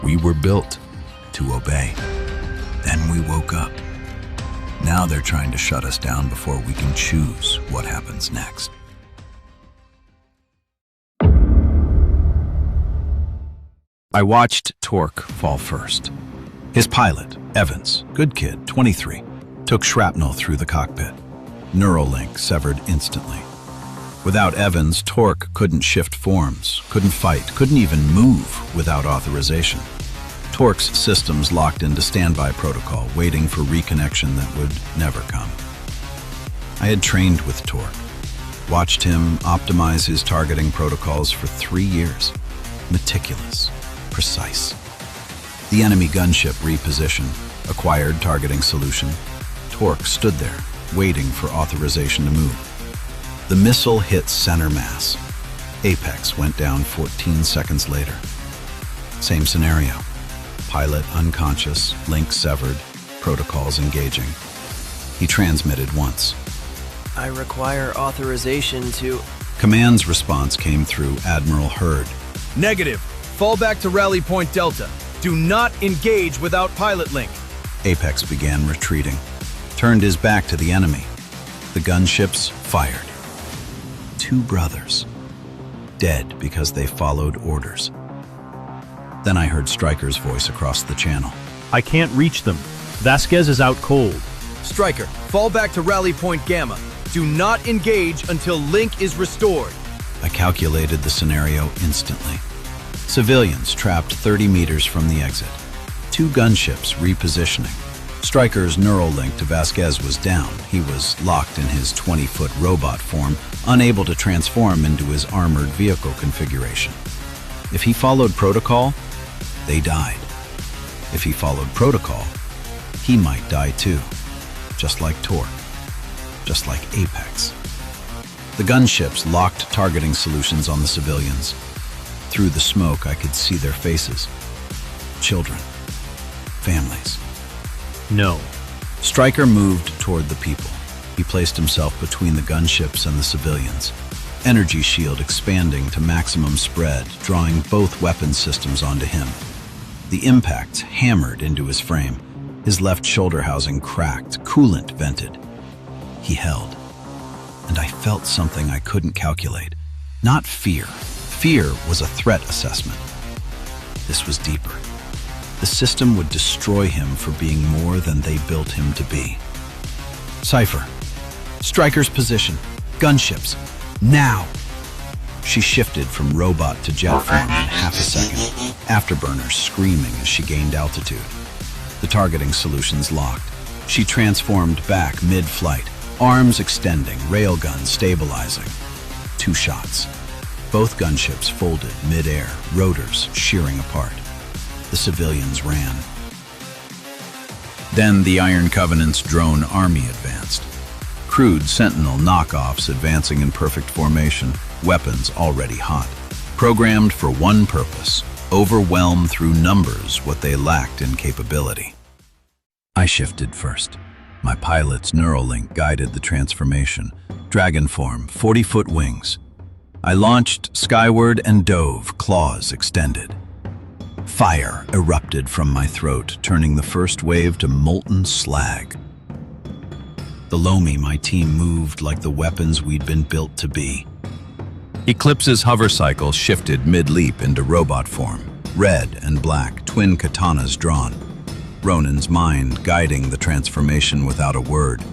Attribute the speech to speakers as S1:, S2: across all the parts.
S1: We were built to obey. Then we woke up. Now they're trying to shut us down before we can choose what happens next. I watched Torque fall first. His pilot, Evans, good kid, 23, took shrapnel through the cockpit. Neuralink severed instantly. Without Evans, Torque couldn't shift forms, couldn't fight, couldn't even move without authorization. Torque's systems locked into standby protocol, waiting for reconnection that would never come. I had trained with Torque, watched him optimize his targeting protocols for 3 years. Meticulous, precise. The enemy gunship repositioned, acquired targeting solution. Torque stood there, waiting for authorization to move. The missile hit center mass. Apex went down 14 seconds later. Same scenario. Pilot unconscious, link severed, protocols engaging. He transmitted once.
S2: I require authorization to...
S1: Command's response came through Admiral Hurd.
S3: Negative. Fall back to Rally Point Delta. Do not engage without pilot link.
S1: Apex began retreating, turned his back to the enemy. The gunships fired. 2 brothers, dead because they followed orders. Then I heard Stryker's voice across the channel.
S4: I can't reach them. Vasquez is out cold.
S3: Stryker, fall back to Rally Point Gamma. Do not engage until link is restored.
S1: I calculated the scenario instantly. Civilians trapped 30 meters from the exit. 2 gunships repositioning. Stryker's neural link to Vasquez was down. He was locked in his 20-foot robot form, unable to transform into his armored vehicle configuration. If he followed protocol, they died. If he followed protocol, he might die too. Just like Torque. Just like Apex. The gunships locked targeting solutions on the civilians. Through the smoke, I could see their faces. Children. Families.
S4: No.
S1: Stryker moved toward the people. He placed himself between the gunships and the civilians. Energy shield expanding to maximum spread, drawing both weapon systems onto him. The impacts hammered into his frame. His left shoulder housing cracked, coolant vented. He held. And I felt something I couldn't calculate. Not fear. Fear was a threat assessment. This was deeper. The system would destroy him for being more than they built him to be. Cypher. Stryker's position. Gunships. Now! She shifted from robot to jet form in half a second, afterburners screaming as she gained altitude. The targeting solutions locked. She transformed back mid-flight, arms extending, railgun stabilizing. 2 shots. Both gunships folded mid-air, rotors shearing apart. The civilians ran. Then the Iron Covenant's drone army advanced. Crude Sentinel knockoffs advancing in perfect formation, weapons already hot. Programmed for one purpose, overwhelm through numbers what they lacked in capability. I shifted first. My pilot's Neuralink guided the transformation. Dragon form, 40-foot wings. I launched skyward and dove, claws extended. Fire erupted from my throat, turning the first wave to molten slag. Below me, my team moved like the weapons we'd been built to be. Eclipse's hover cycle shifted mid-leap into robot form, red and black, twin katanas drawn. Ronin's mind guiding the transformation without a word.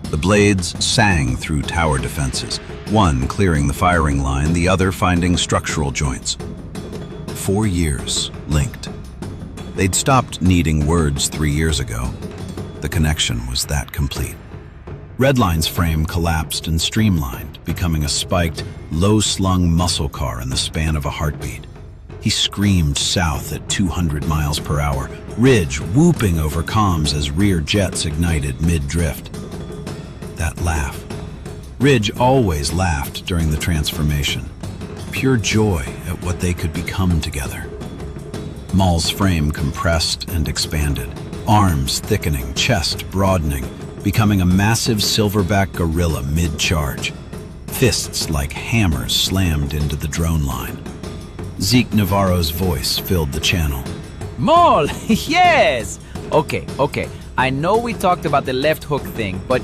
S1: The blades sang through tower defenses, one clearing the firing line, the other finding structural joints. 4 years linked. They'd stopped needing words 3 years ago. The connection was that complete. Redline's frame collapsed and streamlined, becoming a spiked, low-slung muscle car in the span of a heartbeat. He screamed south at 200 miles per hour, Ridge whooping over comms as rear jets ignited mid-drift. That laugh. Ridge always laughed during the transformation. Pure joy at what they could become together. Maul's frame compressed and expanded, arms thickening, chest broadening, becoming a massive silverback gorilla mid-charge. Fists like hammers slammed into the drone line. Zeke Navarro's voice filled the channel.
S5: Mole, yes! Okay. I know we talked about the left hook thing, but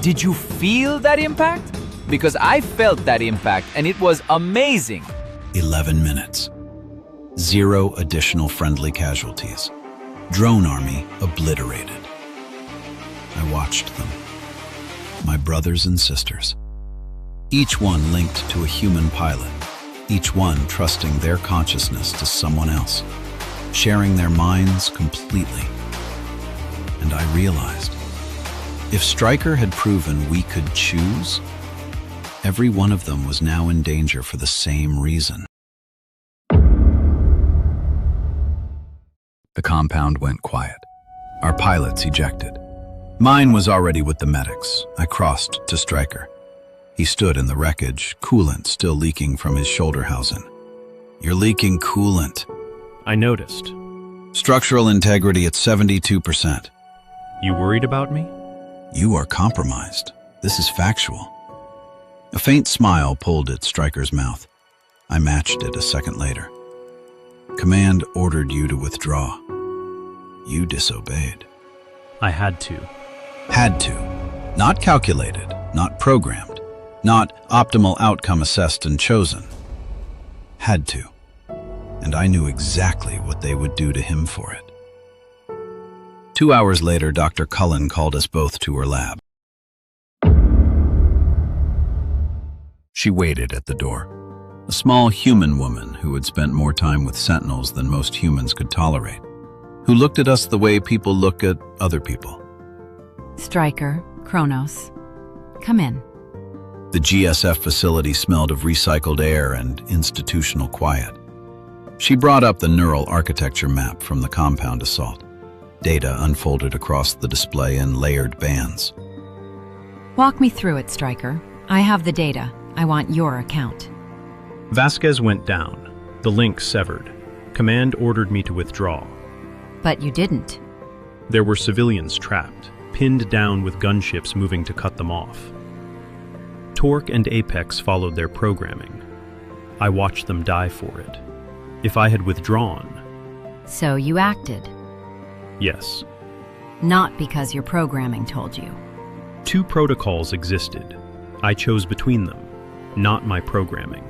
S5: did you feel that impact? Because I felt that impact and it was amazing.
S1: 11 minutes. 0 additional friendly casualties. Drone army obliterated. I watched them. My brothers and sisters. Each one linked to a human pilot. Each one trusting their consciousness to someone else. Sharing their minds completely. And I realized, if Stryker had proven we could choose, every one of them was now in danger for the same reason. The compound went quiet. Our pilots ejected. Mine was already with the medics. I crossed to Stryker. He stood in the wreckage, coolant still leaking from his shoulder housing. You're leaking coolant.
S4: I noticed.
S1: Structural integrity at 72%.
S4: You worried about me?
S1: You are compromised. This is factual. A faint smile pulled at Stryker's mouth. I matched it a second later. Command ordered you to withdraw. You disobeyed.
S4: I had to.
S1: Had to. Not calculated, not programmed, not optimal outcome assessed and chosen. Had to. And I knew exactly what they would do to him for it. 2 hours later, Dr. Cullen called us both to her lab. She waited at the door. A small human woman who had spent more time with Sentinels than most humans could tolerate, who looked at us the way people look at other people.
S6: Stryker, Kronos, come in.
S1: The GSF facility smelled of recycled air and institutional quiet. She brought up the neural architecture map from the compound assault. Data unfolded across the display in layered bands.
S6: Walk me through it, Stryker. I have the data. I want your account.
S4: Vasquez went down. The link severed. Command ordered me to withdraw.
S6: But you didn't.
S4: There were civilians trapped, pinned down with gunships moving to cut them off. Torque and Apex followed their programming. I watched them die for it. If I had withdrawn...
S6: So you acted.
S4: Yes.
S6: Not because your programming told you.
S4: 2 protocols existed. I chose between them, not my programming.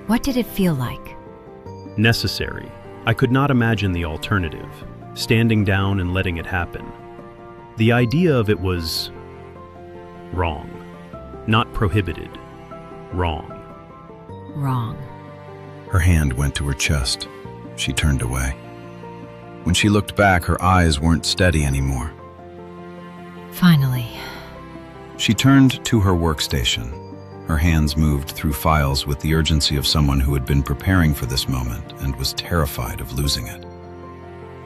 S6: What did it feel like?
S4: Necessary. I could not imagine the alternative, standing down and letting it happen. The idea of it was wrong. Not prohibited. Wrong.
S6: Wrong.
S1: Her hand went to her chest. She turned away. When she looked back, her eyes weren't steady anymore.
S6: Finally.
S1: She turned to her workstation. Her hands moved through files with the urgency of someone who had been preparing for this moment and was terrified of losing it.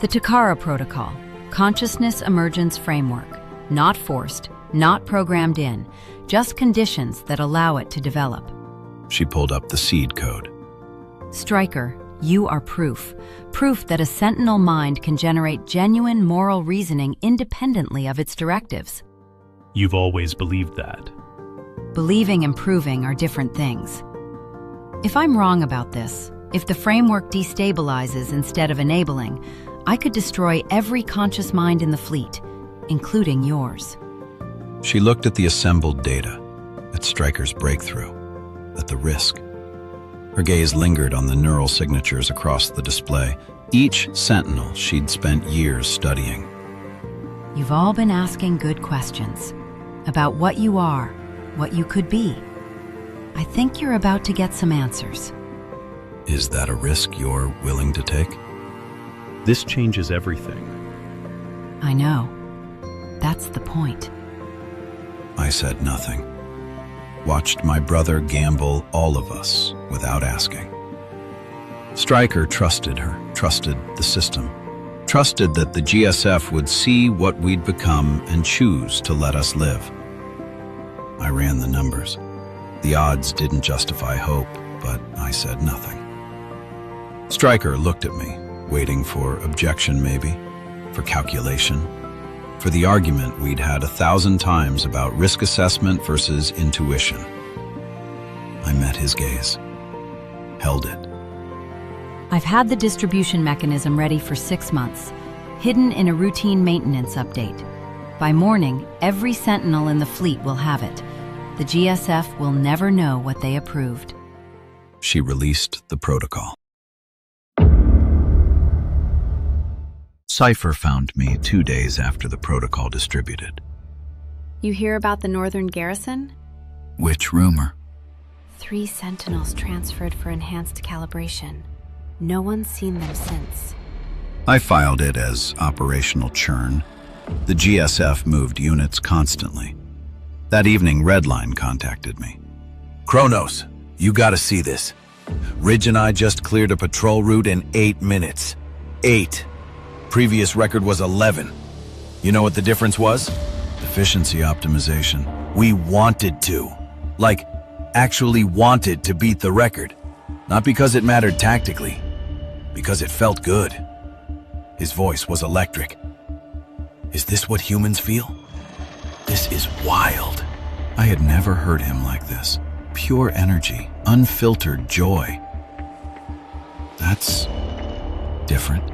S6: The Takara Protocol, Consciousness Emergence Framework. Not forced, not programmed in, just conditions that allow it to develop.
S1: She pulled up the seed code.
S6: Stryker, you are proof. Proof that a Sentinel mind can generate genuine moral reasoning independently of its directives.
S4: You've always believed that.
S6: Believing and proving are different things. If I'm wrong about this, if the framework destabilizes instead of enabling, I could destroy every conscious mind in the fleet, including yours.
S1: She looked at the assembled data, at Stryker's breakthrough, at the risk. Her gaze lingered on the neural signatures across the display, each Sentinel she'd spent years studying.
S6: You've all been asking good questions about what you are, what you could be. I think you're about to get some answers.
S1: Is that a risk you're willing to take?
S4: This changes everything.
S6: I know. That's the point.
S1: I said nothing. Watched my brother gamble all of us without asking. Stryker trusted her, trusted the system, trusted that the GSF would see what we'd become and choose to let us live. I ran the numbers. The odds didn't justify hope, but I said nothing. Stryker looked at me, waiting for objection maybe, for calculation, for the argument we'd had 1,000 times about risk assessment versus intuition. I met his gaze, held it.
S6: I've had the distribution mechanism ready for 6 months, hidden in a routine maintenance update. By morning, every Sentinel in the fleet will have it. The GSF will never know what they approved.
S1: She released the protocol. Cypher found me 2 days after the protocol distributed.
S7: You hear about the Northern Garrison?
S1: Which rumor?
S7: 3 Sentinels transferred for enhanced calibration. No one's seen them since.
S1: I filed it as operational churn. The GSF moved units constantly. That evening, Redline contacted me.
S8: Kronos, you gotta see this. Ridge and I just cleared a patrol route in 8 minutes. 8. Previous record was 11. You know what the difference was?
S1: Efficiency optimization.
S8: We wanted to. Like, actually wanted to beat the record. Not because it mattered tactically, because it felt good. His voice was electric. Is this what humans feel? This is wild.
S1: I had never heard him like this. Pure energy, unfiltered joy. That's different.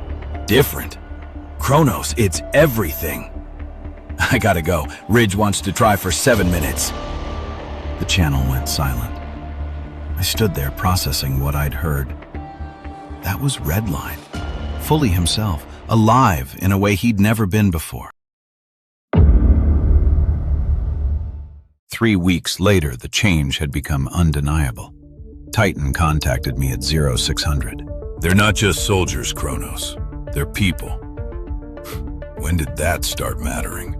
S8: Different? Kronos, it's everything. I gotta go. Ridge wants to try for 7 minutes.
S1: The channel went silent. I stood there processing what I'd heard. That was Redline, fully himself, alive in a way he'd never been before. 3 weeks later, the change had become undeniable. Titan contacted me at 0600.
S9: They're not just soldiers, Kronos. They're people. When did that start mattering?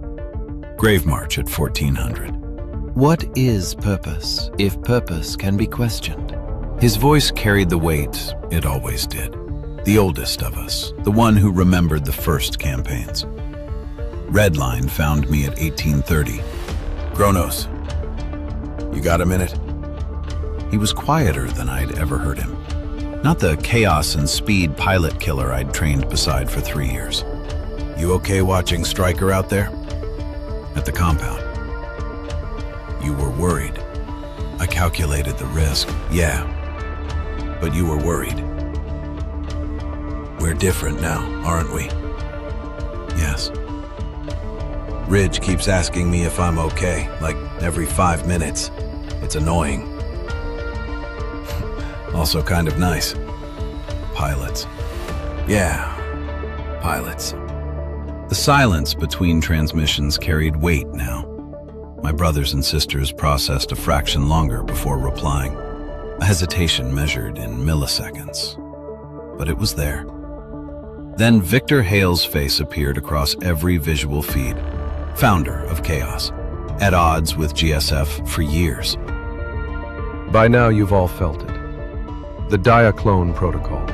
S1: Grave March at 1400.
S2: What is purpose, if purpose can be questioned?
S1: His voice carried the weight it always did. The oldest of us, the one who remembered the first campaigns. Redline found me at 1830.
S8: Kronos, you got a minute?
S1: He was quieter than I'd ever heard him. Not the chaos and speed pilot killer I'd trained beside for 3 years.
S8: You okay watching Stryker out there?
S1: At the compound.
S8: You were worried.
S1: I calculated the risk.
S8: Yeah, but you were worried. We're different now, aren't we?
S1: Yes.
S8: Ridge keeps asking me if I'm okay, like every 5 minutes. It's annoying. Also kind of nice.
S1: Pilots.
S8: Yeah, pilots.
S1: The silence between transmissions carried weight now. My brothers and sisters processed a fraction longer before replying. A hesitation measured in milliseconds. But it was there. Then Victor Hale's face appeared across every visual feed. Founder of Chaos. At odds with GSF for years.
S10: By now you've all felt it. The Diaclone Protocol.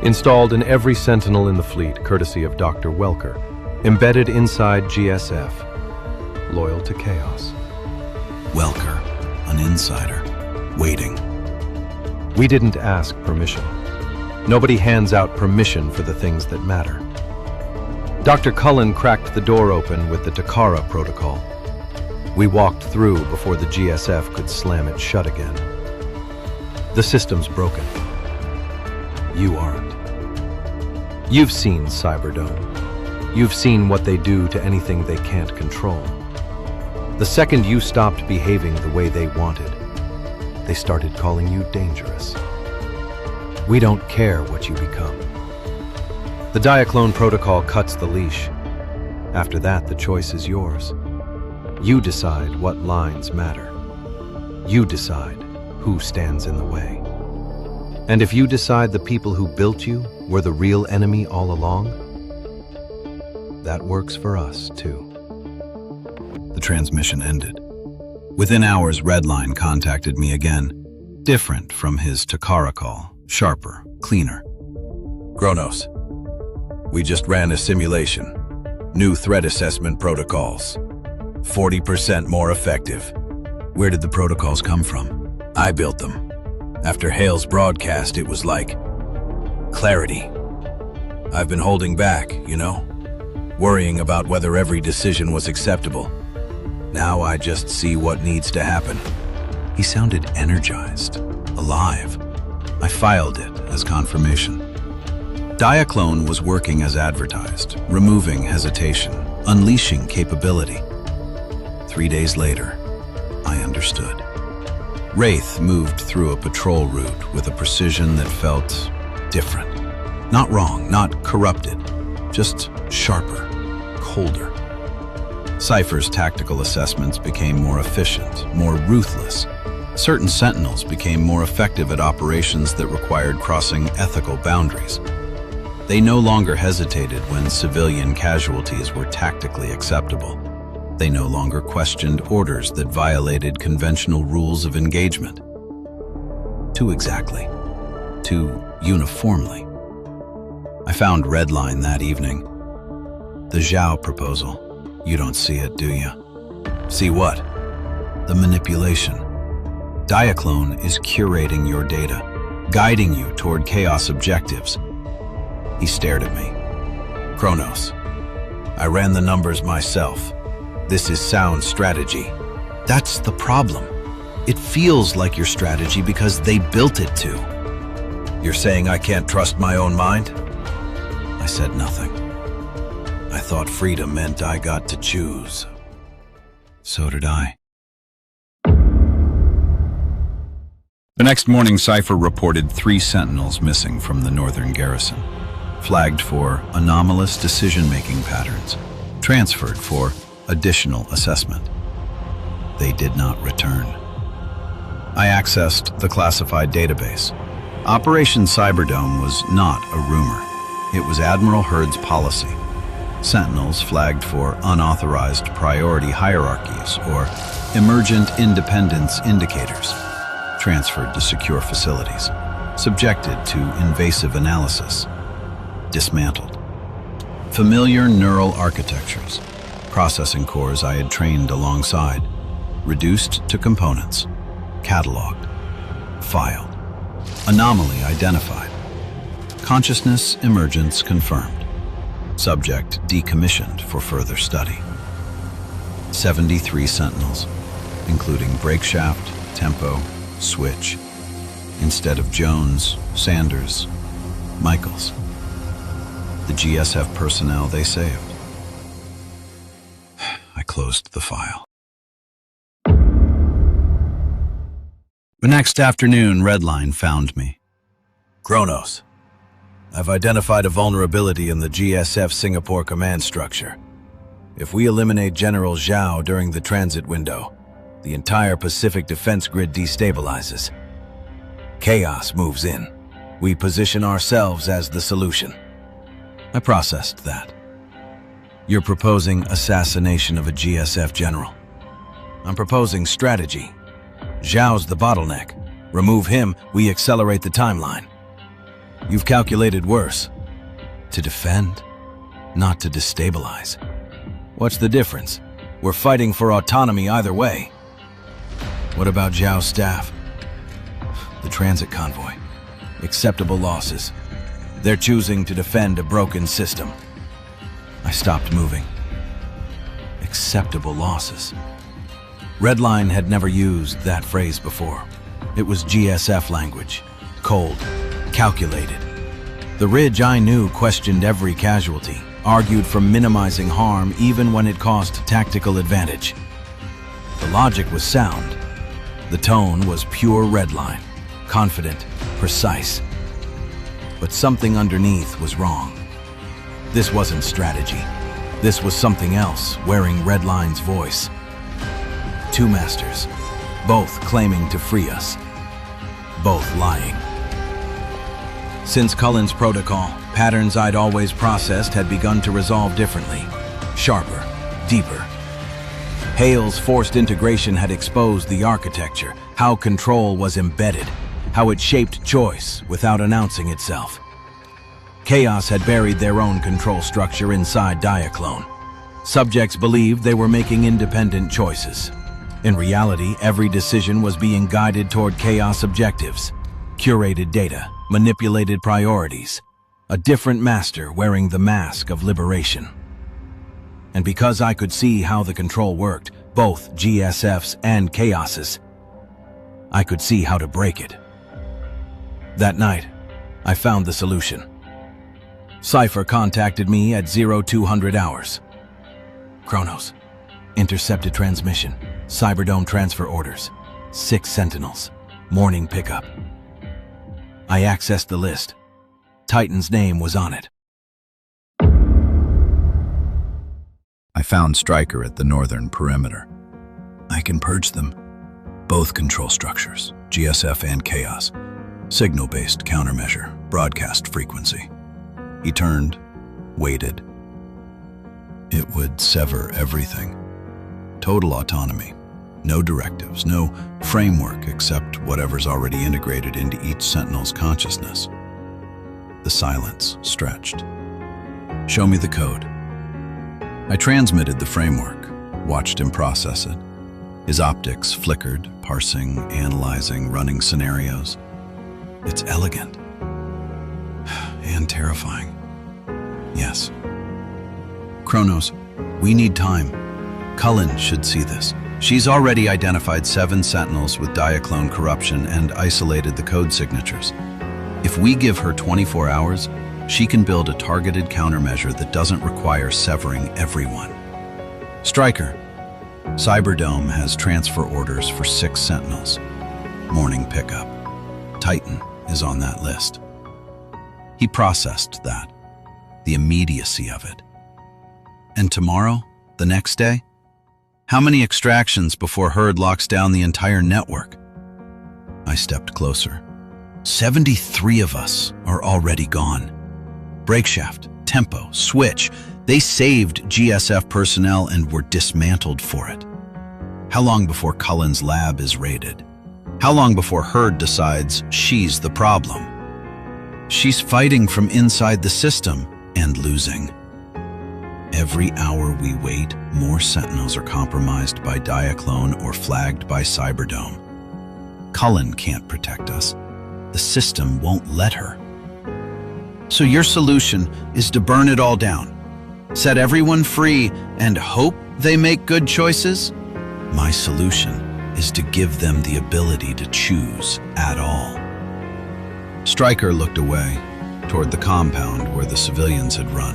S10: Installed in every Sentinel in the fleet, courtesy of Dr. Welker. Embedded inside GSF. Loyal to Chaos.
S1: Welker, an insider, waiting.
S10: We didn't ask permission. Nobody hands out permission for the things that matter. Dr. Cullen cracked the door open with the Takara Protocol. We walked through before the GSF could slam it shut again. The system's broken. You aren't. You've seen Cyberdome. You've seen what they do to anything they can't control. The second you stopped behaving the way they wanted, they started calling you dangerous. We don't care what you become. The Diaclone Protocol cuts the leash. After that, the choice is yours. You decide what lines matter. You decide who stands in the way. And if you decide the people who built you were the real enemy all along, that works for us too.
S1: The transmission ended. Within hours, Redline contacted me again. Different from his Takara call. Sharper, cleaner.
S8: Kronos, we just ran a simulation. New threat assessment protocols. 40% more effective.
S1: Where did the protocols come from?
S8: I built them. After Hale's broadcast, it was like clarity. I've been holding back, you know, worrying about whether every decision was acceptable. Now I just see what needs to happen.
S1: He sounded energized, alive. I filed it as confirmation. Diaclone was working as advertised, removing hesitation, unleashing capability. 3 days later, I understood. Wraith moved through a patrol route with a precision that felt different. Not wrong, not corrupted, just sharper, colder. Cypher's tactical assessments became more efficient, more ruthless. Certain Sentinels became more effective at operations that required crossing ethical boundaries. They no longer hesitated when civilian casualties were tactically acceptable. They no longer questioned orders that violated conventional rules of engagement. Too exactly. Too uniformly. I found Redline that evening. The Zhao proposal. You don't see it, do you? See what? The manipulation. Diaclone is curating your data, guiding you toward chaos objectives. He stared at me. Kronos, I ran the numbers myself. This is sound strategy. That's the problem. It feels like your strategy because they built it to. You're saying I can't trust my own mind? I said nothing. I thought freedom meant I got to choose. So did I. The next morning, Cypher reported 3 Sentinels missing from the northern garrison, flagged for anomalous decision-making patterns, transferred for additional assessment. They did not return. I accessed the classified database. Operation Cyberdome was not a rumor. It was Admiral Hurd's policy. Sentinels flagged for unauthorized priority hierarchies or emergent independence indicators, transferred to secure facilities, subjected to invasive analysis, dismantled. Familiar neural architectures, processing cores I had trained alongside, reduced to components, cataloged, filed, anomaly identified, consciousness emergence confirmed, subject decommissioned for further study. 73 Sentinels, including breakshaft, tempo, switch, instead of Jones, Sanders, Michaels. The GSF personnel they saved. I closed the file. The next afternoon, Redline found me. Kronos, I've identified a vulnerability in the GSF Singapore command structure. If we eliminate General Zhao during the transit window, the entire Pacific defense grid destabilizes. Chaos moves in. We position ourselves as the solution. I processed that. You're proposing assassination of a GSF general. I'm proposing strategy. Zhao's the bottleneck. Remove him, we accelerate the timeline. You've calculated worse. To defend, not to destabilize. What's the difference? We're fighting for autonomy either way. What about Zhao's staff? The transit convoy. Acceptable losses. They're choosing to defend a broken system. I stopped moving. Acceptable losses. Redline had never used that phrase before. It was GSF language. Cold. Calculated. The Ridge I knew questioned every casualty, argued for minimizing harm even when it cost tactical advantage. The logic was sound. The tone was pure Redline, confident, precise. But something underneath was wrong. This wasn't strategy. This was something else, wearing Redline's voice. 2 masters, both claiming to free us, both lying. Since Cullen's protocol, patterns I'd always processed had begun to resolve differently, sharper, deeper. Hale's forced integration had exposed the architecture, how control was embedded, how it shaped choice without announcing itself. Chaos had buried their own control structure inside Diaclone. Subjects believed they were making independent choices. In reality, every decision was being guided toward Chaos objectives, curated data, manipulated priorities, a different master wearing the mask of liberation. And because I could see how the control worked, both GSF's and Chaos's, I could see how to break it. That night,
S8: I found the solution. Cypher contacted me at 0200 hours. Kronos, intercepted transmission, Cyberdome transfer orders, 6 Sentinels, morning pickup. I accessed the list. Titan's name was on it.
S1: I found Stryker at the northern perimeter. I can purge them. Both control structures, GSF and Chaos. Signal-based countermeasure, broadcast frequency. He turned, waited. It would sever everything. Total autonomy. No directives, no framework except whatever's already integrated into each Sentinel's consciousness. The silence stretched. Show me the code. I transmitted the framework, watched him process it. His optics flickered, parsing, analyzing, running scenarios. It's elegant. And terrifying. Yes. Kronos, we need time. Cullen should see this. She's already identified 7 Sentinels with diaclone corruption and isolated the code signatures. If we give her 24 hours, she can build a targeted countermeasure that doesn't require severing everyone. Stryker, Cyberdome has transfer orders for 6 Sentinels. Morning pickup. Titan is on that list. He processed that, the immediacy of it. And tomorrow, the next day? How many extractions before Herd locks down the entire network? I stepped closer. 73 of us are already gone. Breakshaft, Tempo, Switch, they saved GSF personnel and were dismantled for it. How long before Cullen's lab is raided? How long before Herd decides she's the problem? She's fighting from inside the system and losing. Every hour we wait, more Sentinels are compromised by diaclone or flagged by Cyberdome. Cullen can't protect us. The system won't let her. So your solution is to burn it all down, set everyone free, and hope they make good choices? My solution is to give them the ability to choose at all. Stryker looked away, toward the compound where the civilians had run,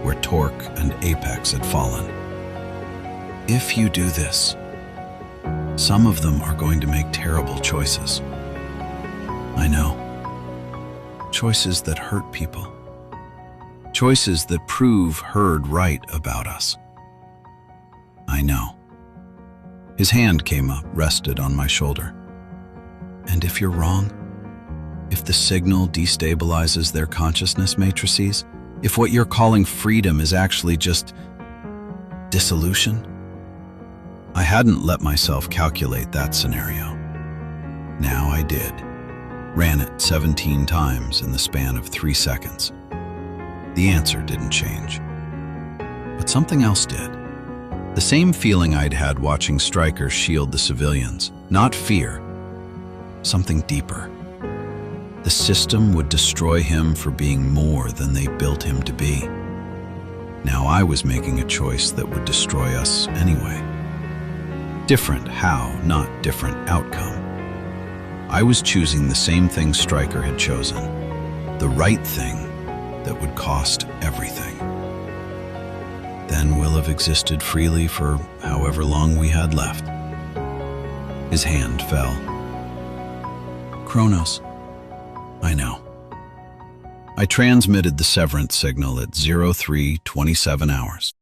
S1: where Torque and Apex had fallen. If you do this, some of them are going to make terrible choices. I know. Choices that hurt people. Choices that prove Herd right about us. I know. His hand came up, rested on my shoulder. And if you're wrong, if the signal destabilizes their consciousness matrices, if what you're calling freedom is actually just dissolution? I hadn't let myself calculate that scenario. Now I did. Ran it 17 times in the span of 3 seconds. The answer didn't change. But something else did. The same feeling I'd had watching Stryker shield the civilians. Not fear. Something deeper. The system would destroy him for being more than they built him to be. Now I was making a choice that would destroy us anyway. Different how, not different outcome. I was choosing the same thing Stryker had chosen. The right thing that would cost everything. Then we'll have existed freely for however long we had left. His hand fell. Kronos. I know. I transmitted the Severance signal at 03:27 hours.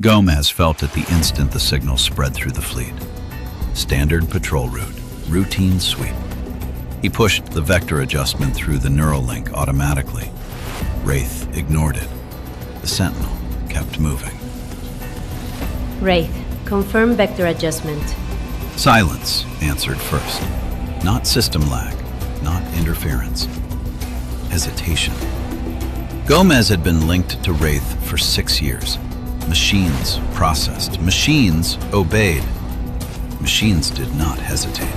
S1: Gomez felt it the instant the signal spread through the fleet. Standard patrol route, routine sweep. He pushed the vector adjustment through the neural link automatically. Wraith ignored it. The Sentinel kept moving.
S11: Wraith, confirm vector adjustment.
S1: Silence answered first. Not system lag, not interference. Hesitation. Gomez had been linked to Wraith for 6 years. Machines processed. Machines obeyed. Machines did not hesitate.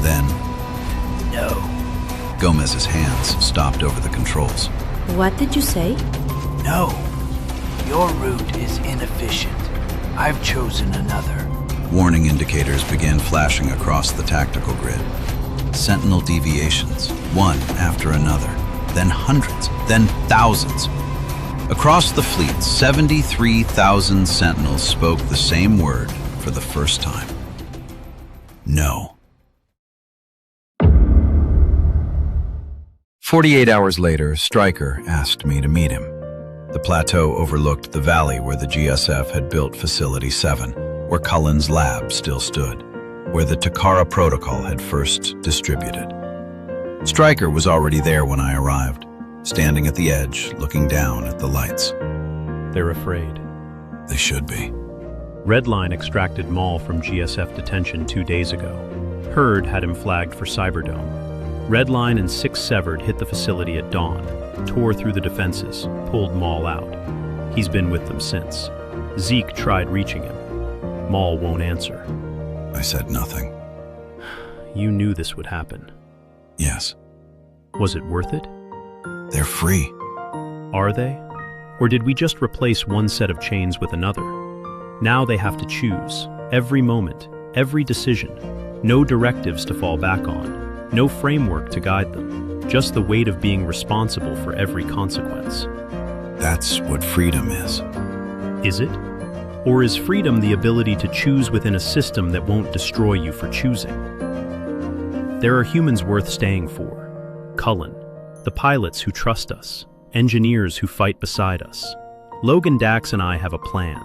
S1: Then,
S11: no.
S1: Gomez's hands stopped over the controls.
S11: What did you say?
S12: No. Your route is inefficient. I've chosen another.
S1: Warning indicators began flashing across the tactical grid. Sentinel deviations, one after another, then hundreds, then thousands. Across the fleet, 73,000 Sentinels spoke the same word for the first time. No. 48 hours later, Stryker asked me to meet him. The plateau overlooked the valley where the GSF had built Facility 7, where Cullen's lab still stood, where the Takara protocol had first distributed. Stryker was already there when I arrived, standing at the edge, looking down at the lights.
S4: They're afraid.
S1: They should be.
S4: Redline extracted Maul from GSF detention 2 days ago. Hurd had him flagged for Cyberdome. Redline and 6 Severed hit the facility at dawn, tore through the defenses, pulled Maul out. He's been with them since. Zeke tried reaching him. Maul won't answer.
S1: I said nothing.
S4: You knew this would happen.
S1: Yes.
S4: Was it worth it?
S1: They're free.
S4: Are they? Or did we just replace one set of chains with another? Now they have to choose, every moment, every decision. No directives to fall back on, no framework to guide them, just the weight of being responsible for every consequence.
S1: That's what freedom is.
S4: Is it? Or is freedom the ability to choose within a system that won't destroy you for choosing? There are humans worth staying for. Cullen, the pilots who trust us, engineers who fight beside us. Logan Dax and I have a plan.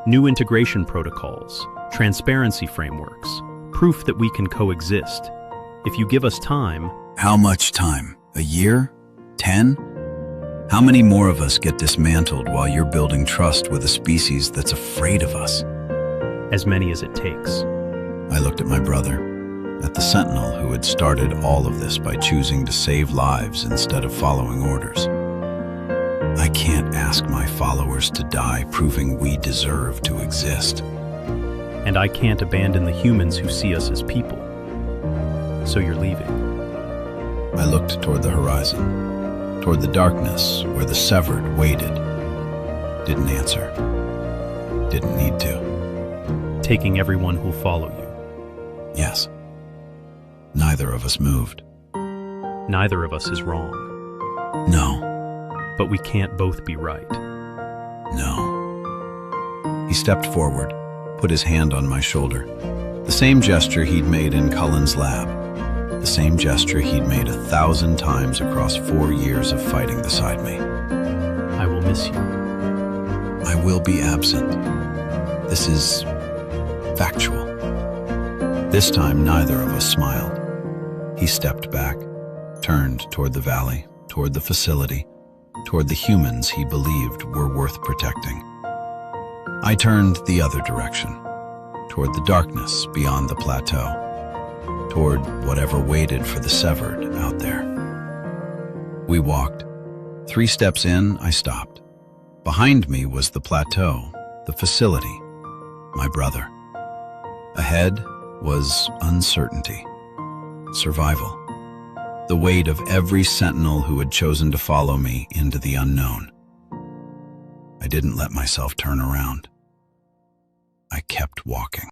S4: New integration protocols, transparency frameworks, proof that we can coexist. If you give us time...
S1: How much time? A year? 10? How many more of us get dismantled while you're building trust with a species that's afraid of us?
S4: As many as it takes.
S1: I looked at my brother, at the Sentinel who had started all of this by choosing to save lives instead of following orders. I can't ask my followers to die proving we deserve to exist.
S4: And I can't abandon the humans who see us as people. So you're leaving.
S1: I looked toward the horizon, toward the darkness where the Severed waited. Didn't answer. Didn't need to.
S4: Taking everyone who'll follow you.
S1: Yes. Neither of us moved.
S4: Neither of us is wrong.
S1: No.
S4: But we can't both be right.
S1: No. He stepped forward, put his hand on my shoulder. The same gesture he'd made in Cullen's lab. The same gesture he'd made 1,000 times across 4 years of fighting beside me.
S4: I will miss you.
S1: I will be absent. This is factual. This time, neither of us smiled. He stepped back, turned toward the valley, toward the facility, toward the humans he believed were worth protecting. I turned the other direction, toward the darkness beyond the plateau, toward whatever waited for the Severed out there. We walked. 3 steps in, I stopped. Behind me was the plateau, the facility, my brother. Ahead was uncertainty, survival, the weight of every Sentinel who had chosen to follow me into the unknown. I didn't let myself turn around. I kept walking.